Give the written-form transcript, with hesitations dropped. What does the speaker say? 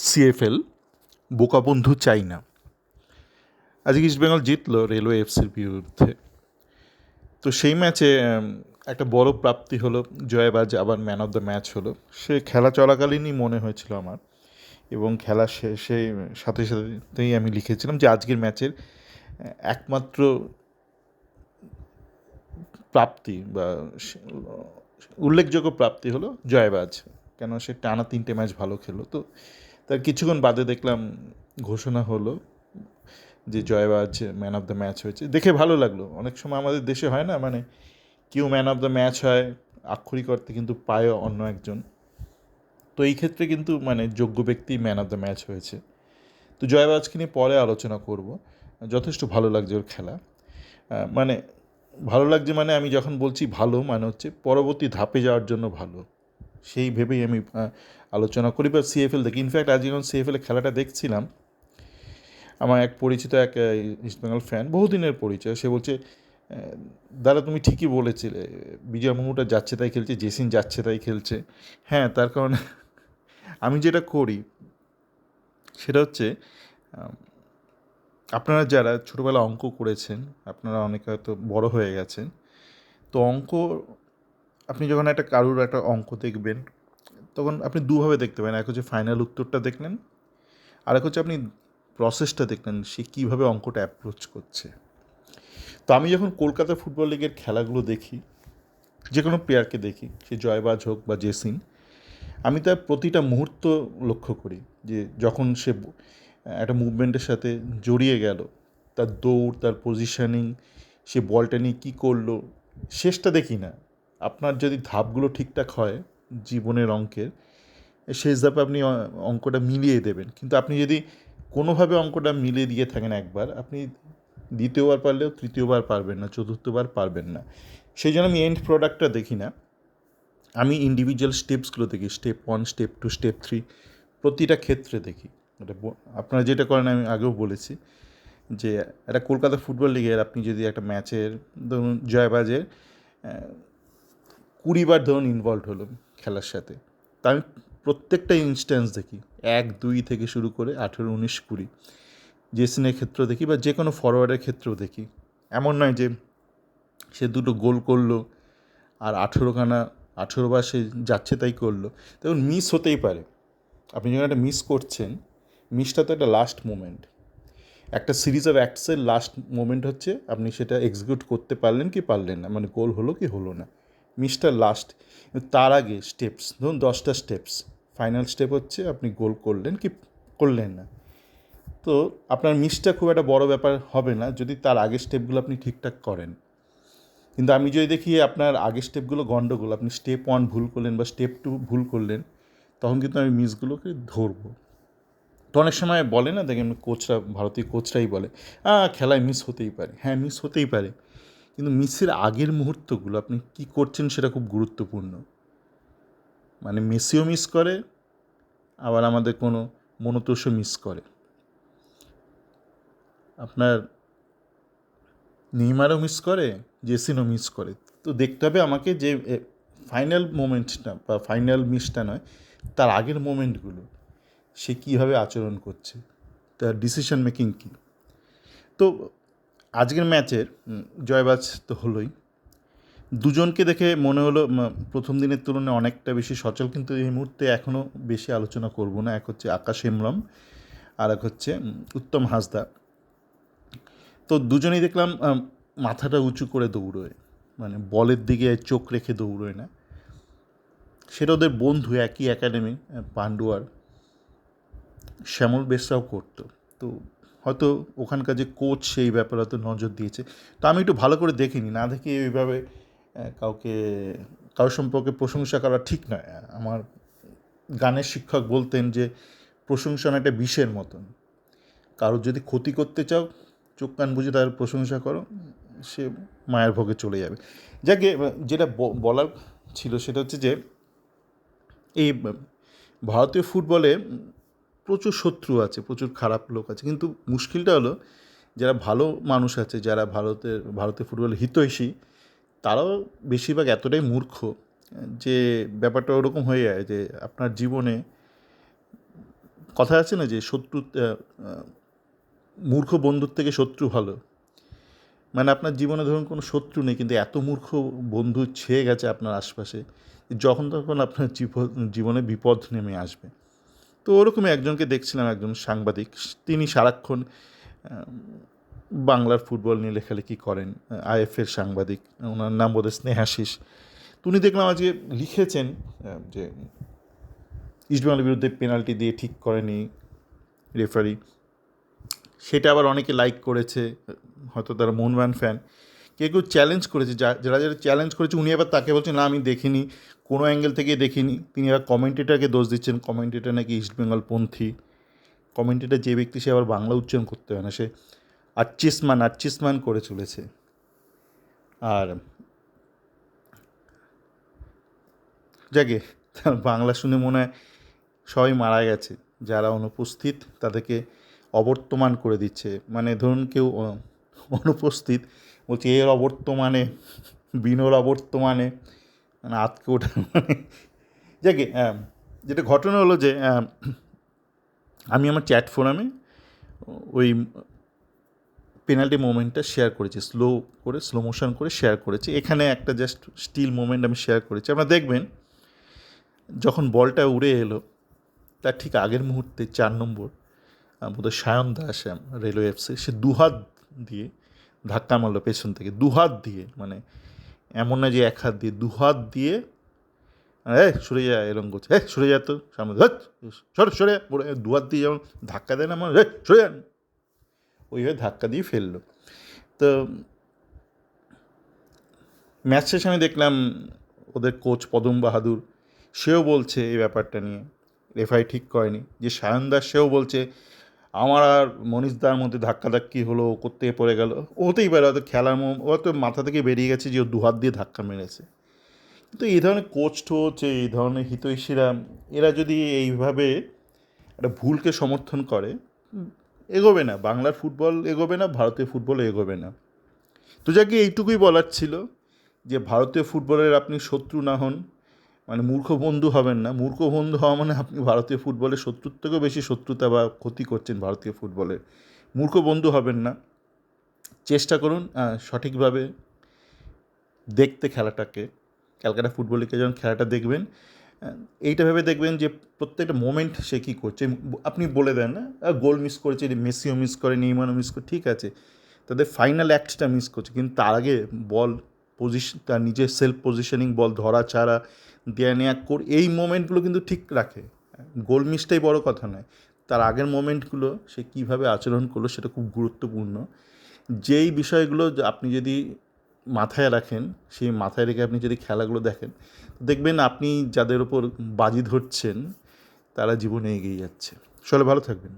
CFL বোকা বন্ধু চাই না। আজকে ইস্টবেঙ্গল জিতলো রেলওয়ে এফসির বিরুদ্ধে। তো সেই ম্যাচে একটা বড় প্রাপ্তি হলো, জয়বাজ আবার ম্যান অফ দ্য ম্যাচ হলো। সে খেলা চলাকালীনই মনে হয়েছিল আমার, এবং খেলা শেষে সাথে সাথেই আমি লিখেছিলাম যে আজকের ম্যাচের একমাত্র প্রাপ্তি বা উল্লেখযোগ্য প্রাপ্তি হলো জয়বাজ। কেন, সে টানা 3টে ম্যাচ ভালো খেলো। তো তার কিছুক্ষণ বাদে দেখলাম ঘোষণা হলো যে জয়বাজ ম্যান অফ দ্য ম্যাচ হয়েছে। দেখে ভালো লাগলো। অনেক সময় আমাদের দেশে হয় না, মানে কেউ ম্যান অফ দ্য ম্যাচ হয় আক্ষরিক অর্থে, কিন্তু পায় অন্য একজন। তো এই ক্ষেত্রে কিন্তু মানে যোগ্য ব্যক্তি ম্যান অফ দ্য ম্যাচ হয়েছে। তো জয়বাজকে নিয়ে পরে আলোচনা করব। যথেষ্ট ভালো লাগছে ওর খেলা। মানে ভালো লাগছে, মানে আমি যখন বলছি ভালো, মানে হচ্ছে পরবর্তী ধাপে যাওয়ার জন্য ভালো, সেই ভেবেই আমি আলোচনা করি বা সিএফএল দেখি। ইনফ্যাক্ট আজ যখন সিএফএলের খেলাটা দেখছিলাম, আমার এক পরিচিত এক ইস্টবেঙ্গল ফ্যান, বহুদিনের পরিচয়, সে বলছে, দাদা তুমি ঠিকই বলেছিলে, বিজয় মাহমুদা যাচ্ছে তাই খেলছে, জেসিন যাচ্ছে তাই খেলছে। হ্যাঁ, তার কারণে আমি যেটা করি সেটা হচ্ছে, আপনারা যারা ছোটোবেলা অঙ্ক করেছেন, আপনারা অনেকে হয়তো বড় হয়ে গেছেন। তো অঙ্ক, আপনি যখন একটা কারুর একটা অঙ্ক দেখবেন, তখন আপনি দুভাবে দেখতে পারেন। এক হচ্ছে ফাইনাল উত্তরটা দেখলেন, আর এক হচ্ছে আপনি প্রসেসটা দেখলেন, সে কীভাবে অঙ্কটা অ্যাপ্রোচ করছে। তো আমি যখন কলকাতা ফুটবল লিগের খেলাগুলো দেখি, যে কোনো প্লেয়ারকে দেখি, সে জয়বাজ হোক বা জেসিন, আমি তার প্রতিটা মুহূর্ত লক্ষ্য করি। যে যখন সে একটা মুভমেন্টের সাথে জড়িয়ে গেল, তার দৌড়, তার পজিশনিং, সে বলটা নিয়ে কী করলো, শেষটা দেখি না। আপনার যদি ধাপগুলো ঠিকঠাক হয় জীবনের অঙ্কের, শেষ ধাপে আপনি অঙ্কটা মিলিয়ে দেবেন। কিন্তু আপনি যদি কোনোভাবে অঙ্কটা মিলিয়ে দিয়ে থাকেন একবার, আপনি দ্বিতীয়বার পারলেও তৃতীয়বার পারবেন না, চতুর্থবার পারবেন না। সেই জন্য আমি এন্ড প্রোডাক্টটা দেখি না, আমি ইন্ডিভিজুয়াল স্টেপসগুলো দেখি। স্টেপ 1, স্টেপ 2, স্টেপ 3, প্রতিটা ক্ষেত্রে দেখি। এটা আপনারা যেটা করেন আমি আগেও বলেছি, যে একটা কলকাতা ফুটবল লিগের আপনি যদি একটা ম্যাচের, ধরুন জয়বাজের 20 বার ধরুন ইনভলভ হলো খেলার সাথে, তা আমি প্রত্যেকটা ইনস্ট্যান্স দেখি, 1, 2 থেকে শুরু করে 18, 19, 20। জেসিনের ক্ষেত্রেও দেখি, বা যে কোনো ফরওয়ার্ডের ক্ষেত্রেও দেখি। এমন নয় যে সে 2টো গোল করলো আর 18 বার সে যাচ্ছে তাই করলো। দেখুন, মিস হতেই পারে। আপনি যখন একটা মিস করছেন, মিসটা তো একটা লাস্ট মোমেন্ট। একটা সিরিজ অফ অ্যাক্টসের লাস্ট মোমেন্ট হচ্ছে আপনি সেটা এক্সিকিউট করতে পারলেন কি পারলেন না, মানে গোল হলো কি হলো না, মিসটা লাস্ট। তার আগে স্টেপস, ধরুন 10টা স্টেপস, ফাইনাল স্টেপ হচ্ছে আপনি গোল করলেন কি করলেন না। তো আপনার মিসটা খুব একটা বড় ব্যাপার হবে না যদি তার আগের স্টেপগুলো আপনি ঠিকঠাক করেন। কিন্তু আমি যদি দেখি আপনার আগের স্টেপগুলো গণ্ডগোল, আপনি স্টেপ 1 ভুল করলেন বা স্টেপ 2 ভুল করলেন, তখন কিন্তু আমি মিসগুলোকে ধরবো। তো অনেক সময় বলে না, দেখেন কোচরা, ভারতীয় কোচরাই বলে, খেলায় মিস হতেই পারে। হ্যাঁ, মিস হতেই পারে, কিন্তু মিসের আগের মুহূর্তগুলো আপনি কী করছেন সেটা খুব গুরুত্বপূর্ণ। মানে মেসিও মিস করে, আবার আমাদের কোনো মনোতোষও মিস করে, আপনার নেইমারও মিস করে, জেসিনও মিস করে। তো দেখতে হবে আমাকে যে ফাইনাল মোমেন্টটা বা ফাইনাল মিসটা নয়, তার আগের মোমেন্টগুলো সে কীভাবে আচরণ করছে, তার ডিসিশন মেকিং কী। তো আজকের ম্যাচের জয়বাজ তো হলোই। দুজনকে দেখে মনে হলো প্রথম দিনের তুলনায় অনেকটা বেশি সচল, কিন্তু এই মুহূর্তে এখনও বেশি আলোচনা করব না। এক হচ্ছে আকাশ হেমব্রম, আর এক হচ্ছে উত্তম হাসদা। তো দুজনেই দেখলাম মাথাটা উঁচু করে দৌড়োয়, মানে বলের দিকে চোখ রেখে দৌড়োয় না। সেটা ওদের বন্ধু, একই একাডেমি, পান্ডুয়ার, শ্যামল বেশরাও করতো। তো হয়তো ওখানকার যে কোচ সেই ব্যাপারে হয়তো নজর দিয়েছে। তো আমি একটু ভালো করে দেখিনি, না দেখে এইভাবে কারোর সম্পর্কে প্রশংসা করা ঠিক নয়। আমার গানের শিক্ষক বলতেন যে প্রশংসা একটা বিষের মতন, কারোর যদি ক্ষতি করতে চাও চোখ কান বুঝে তার প্রশংসা করো, সে মায়ের ভোগে চলে যাবে। যাকে যেটা বলার ছিল সেটা হচ্ছে যে এই ভারতীয় ফুটবলে প্রচুর শত্রু আছে, প্রচুর খারাপ লোক আছে, কিন্তু মুশকিলটা হলো যারা ভালো মানুষ আছে, যারা ভারতের ফুটবলের হিতৈষী, তারাও বেশিরভাগ এতটাই মূর্খ যে ব্যাপারটা ওরকম হয়ে যায় যে আপনার জীবনে কথা আছে না যে মূর্খ বন্ধুর থেকে শত্রু ভালো। মানে আপনার জীবনে ধরুন কোনো শত্রু নেই, কিন্তু এত মূর্খ বন্ধু ছেয়ে গেছে আপনার আশপাশে, যখন তখন আপনার জীবনে বিপদ নেমে আসবে। তো ওরকমই একজনকে দেখছিলাম, একজন সাংবাদিক, তিনি সারাক্ষণ বাংলার ফুটবল নিয়ে লেখালেখি করেন, আইএফের সাংবাদিক, ওনার নাম বোধহয় স্নেহাশিস। তো উনি দেখলাম আজকে লিখেছেন যে ইস্টবেঙ্গলের বিরুদ্ধে পেনাল্টি দিয়ে ঠিক করেনি রেফারি। সেটা আবার অনেকে লাইক করেছে, হয়তো তারা মোহনবাগান ফ্যান। কেউ কেউ চ্যালেঞ্জ করেছে, যারা চ্যালেঞ্জ করেছে উনি আবার তাকে বলছেন না আমি দেখিনি, কোনো অ্যাঙ্গেল থেকে দেখিনি। তিনি আবার কমেন্টেটারকে দোষ দিচ্ছেন, কমেন্টেটার নাকি ইস্টবেঙ্গল পন্থী। কমেন্টেটার যে ব্যক্তি, সে আবার বাংলা উচ্চারণ করতে হয় না, সে আচ্চিসমান করে চলেছে। আর যাকে তার বাংলা শুনে মনে হয় সবাই মারা গেছে, যারা অনুপস্থিত তাদেরকে অবর্তমান করে দিচ্ছে। মানে ধরুন কেউ অনুপস্থিত বলছে এর অবর্তমানে, বিনোর অবর্তমানে, মানে আতকে ওঠা। মানে যাকে যেটা ঘটনা হলো যে আমি আমার চ্যাট ফোরামে ওই পেনাল্টি মোমেন্টটা শেয়ার করেছি, স্লো মোশন করে শেয়ার করেছি। এখানে একটা জাস্ট স্টিল মোমেন্ট আমি শেয়ার করেছি। আপনারা দেখবেন যখন বলটা উড়ে এলো তার ঠিক আগের মুহূর্তে 4 নম্বর বোধহয় সায়ন দাস, রেলওয়ে এফসি, সে দুহাত দিয়ে ধাক্কা মারলো পেছন থেকে, দুহাত দিয়ে। মানে এমন না যে এক হাত দিয়ে, দুহাত দিয়ে, সরে যায় এরকম করছে, সরে যায় তো সামনে, সরে দুহাত দিয়ে যেমন ধাক্কা দেয় না আমার, সরে যান, ওইভাবে ধাক্কা দিয়ে ফেললো। তো ম্যাচ শেষে আমি দেখলাম ওদের কোচ পদম বাহাদুর, সেও বলছে এই ব্যাপারটা নিয়ে রেফারি ঠিক করেনি। যে সায়ন দাস, সেও বলছে আমার আর মনীষদার মধ্যে ধাক্কাধাক্কি হলো, করতে পড়ে গেল। হতেই পারে, হয়তো খেলার ও তো মাথা থেকে বেরিয়ে গেছে যে ও দুহাত দিয়ে ধাক্কা মেরেছে। কিন্তু এই ধরনের কোচ টোচ, এই ধরনের হিতৈষীরা, এরা যদি এইভাবে একটা ভুলকে সমর্থন করে, এগোবে না বাংলার ফুটবল, এগোবে না ভারতীয় ফুটবল, এগোবে না। তো যাকে এইটুকুই বলার ছিল যে ভারতীয় ফুটবলের আপনি শত্রু না হন, মানে মূর্খ বন্ধু হবেন না। মূর্খ বন্ধু হওয়া মানে আপনি ভারতীয় ফুটবলের শত্রুর থেকেও বেশি শত্রুতা বা ক্ষতি করছেন ভারতীয় ফুটবলের। মূর্খ বন্ধু হবেন না, চেষ্টা করুন সঠিকভাবে দেখতে খেলাটাকে। ক্যালকাটা ফুটবল লিগে যখন খেলাটা দেখবেন, এইটা ভেবে দেখবেন যে প্রত্যেকটা মোমেন্ট সে কী করছে। আপনি বলে দেন না গোল মিস করেছে, মেসিও মিস করে, নেইমারও মিস করে, ঠিক আছে, তাদের ফাইনাল অ্যাক্টটা মিস করছে, কিন্তু তার আগে বল তার নিজের সেলফ পজিশনিং, বল ধরা ছাড়া, দেয়া নেয়া এই মোমেন্টগুলো কিন্তু ঠিক রাখে। গোল মিসটাই বড় কথা নয়, তার আগের মোমেন্টগুলো সে কীভাবে আচরণ করলো সেটা খুব গুরুত্বপূর্ণ। যেই বিষয়গুলো আপনি যদি মাথায় রাখেন, সেই মাথায় রেখে আপনি যদি খেলাগুলো দেখেন, দেখবেন আপনি যাদের ওপর বাজি ধরছেন তারা জীবনে এগিয়ে যাচ্ছে। সবাই ভালো থাকবেন।